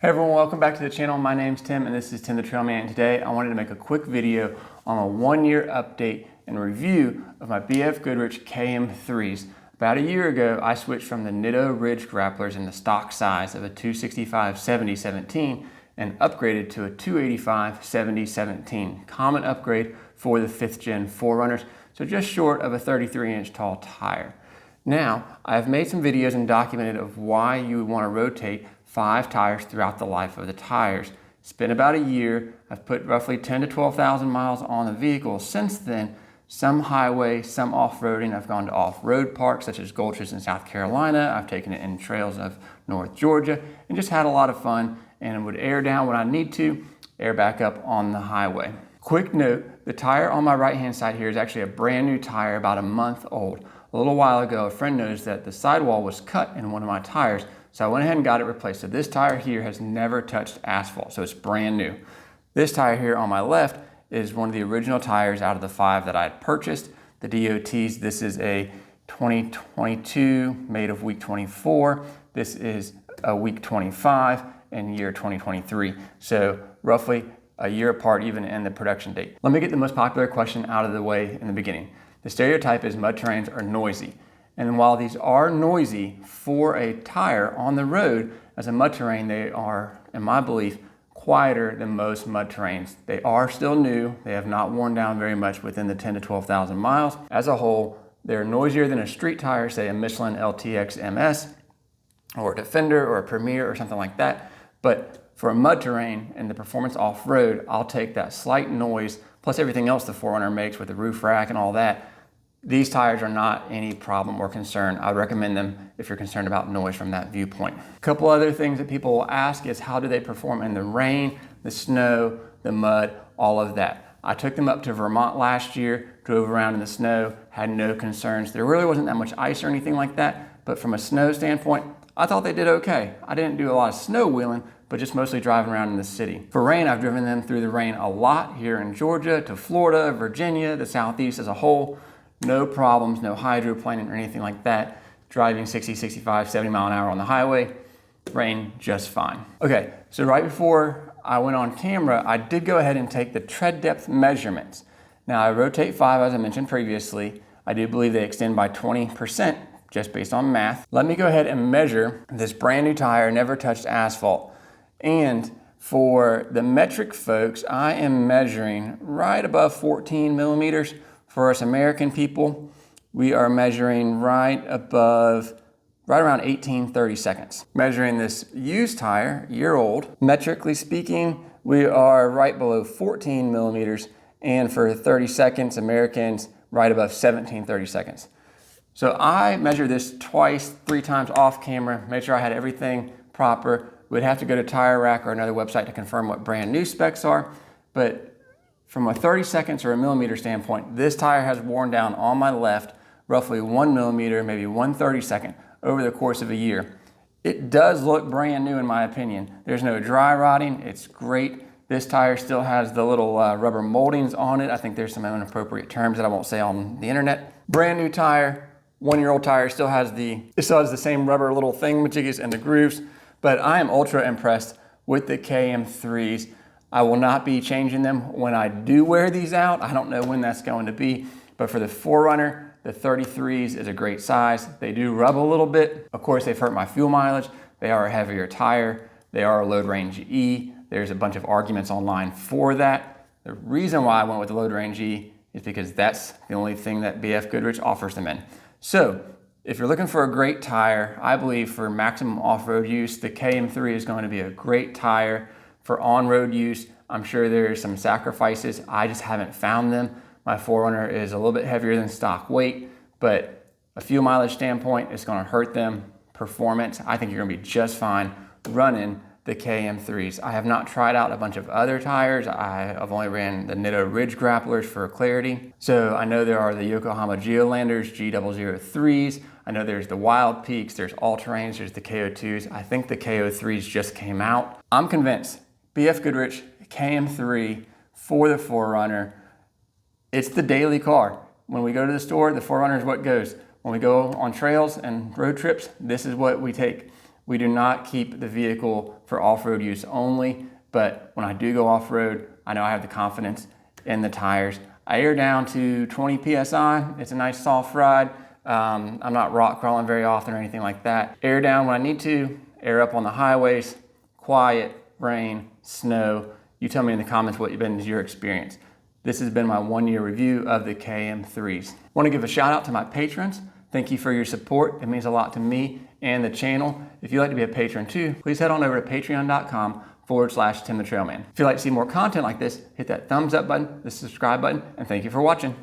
Hey everyone, welcome back to the channel. My name's Tim and this is Tim the Trailman. Today I wanted to make a quick video on a 1-year update and review of my BF Goodrich KM3s. About a year ago, I switched from the Nitto Ridge Grapplers in the stock size of a 265/70/17 and upgraded to a 285/70/17. Common upgrade for the 5th gen 4Runners, so just short of a 33-inch tall tire. Now, I've made some videos and documented of why you would want to rotate 5 tires throughout the life of the tires. It's been about a year. I've put roughly 10 to 12,000 miles on the vehicle since then. Some highway, some off-roading. I've gone to off-road parks such as Gulches in South Carolina. I've taken it in trails of North Georgia and just had a lot of fun, and would air down when I need to, air back up on the highway. Quick note, the tire on my right-hand side here is actually a brand new tire, about a month old. A little while ago, a friend noticed that the sidewall was cut in one of my tires, so I went ahead and got it replaced. So this tire here has never touched asphalt, so it's brand new. This tire here on my left is one of the original tires out of the 5 that I had purchased, the DOTs. This is a 2022 made of week 24. This is a week 25 and year 2023. So roughly a year apart even in the production date. Let me get the most popular question out of the way in the beginning. The stereotype is mud terrains are noisy. And while these are noisy for a tire on the road, as a mud terrain, they are, in my belief, quieter than most mud terrains. They are still new. They have not worn down very much within the 10 to 12,000 miles. As a whole, they're noisier than a street tire, say a Michelin LTX MS, or a Defender, or a Premier, or something like that. But for a mud terrain and the performance off-road, I'll take that slight noise, plus everything else the 4Runner makes with the roof rack and all that. These tires are not any problem or concern. I would recommend them if you're concerned about noise from that viewpoint. A couple other things that people will ask is how do they perform in the rain, the snow, the mud, all of that. I took them up to Vermont last year, drove around in the snow, had no concerns. There really wasn't that much ice or anything like that, but from a snow standpoint, I thought they did okay. I didn't do a lot of snow wheeling, but just mostly driving around in the city. For rain, I've driven them through the rain a lot here in Georgia, to Florida, Virginia, the Southeast as a whole. No problems, no hydroplaning or anything like that. Driving 60, 65, 70 mile an hour on the highway, rain just fine. Okay, so right before I went on camera, I did go ahead and take the tread depth measurements. Now I rotate 5 as I mentioned previously. I do believe they extend by 20% just based on math. Let me go ahead and measure this brand new tire, never touched asphalt. And for the metric folks, I am measuring right above 14 millimeters. For us American people, we are measuring right around 18-30 seconds. Measuring this used tire, year old, metrically speaking, we are right below 14 millimeters, and for 30 seconds, Americans, right above 17-30 seconds. So I measured this twice, 3 times off camera, made sure I had everything proper. We'd have to go to Tire Rack or another website to confirm what brand new specs are, but from a 30 seconds or a millimeter standpoint, this tire has worn down on my left roughly 1 millimeter, maybe 1/32 over the course of a year. It does look brand new in my opinion. There's no dry rotting, it's great. This tire still has the little rubber moldings on it. I think there's some inappropriate terms that I won't say on the internet. Brand new tire, 1-year-old tire, still has the same rubber little thingamajiggies and the grooves, but I am ultra impressed with the KM3s. I will not be changing them when I do wear these out. I don't know when that's going to be, but for the 4Runner, the 33s is a great size. They do rub a little bit. Of course, they've hurt my fuel mileage. They are a heavier tire. They are a load range E. There's a bunch of arguments online for that. The reason why I went with the load range E is because that's the only thing that BF Goodrich offers them in. So if you're looking for a great tire, I believe for maximum off-road use, the KM3 is going to be a great tire. For on-road use, I'm sure there's some sacrifices. I just haven't found them. My 4Runner is a little bit heavier than stock weight, but a fuel mileage standpoint, it's gonna hurt them. Performance, I think you're gonna be just fine running the KM3s. I have not tried out a bunch of other tires. I've only ran the Nitto Ridge Grapplers for clarity. So I know there are the Yokohama Geolanders G003s. I know there's the Wild Peaks, there's All-Terrains, there's the KO2s. I think the KO3s just came out. I'm convinced BF Goodrich KM3 for the 4Runner, it's the daily car. When we go to the store, the 4Runner is what goes. When we go on trails and road trips, this is what we take. We do not keep the vehicle for off-road use only, but when I do go off-road, I know I have the confidence in the tires. I air down to 20 PSI. It's a nice soft ride. I'm not rock crawling very often or anything like that. Air down when I need to, air up on the highways, quiet, rain, snow. You tell me in the comments what has been your experience. This has been my 1-year review of the KM3s. I want to give a shout out to my patrons. Thank you for your support. It means a lot to me and the channel. If you'd like to be a patron too, please head on over to patreon.com/Tim the Trailman. If you'd like to see more content like this, hit that thumbs up button, the subscribe button, and thank you for watching.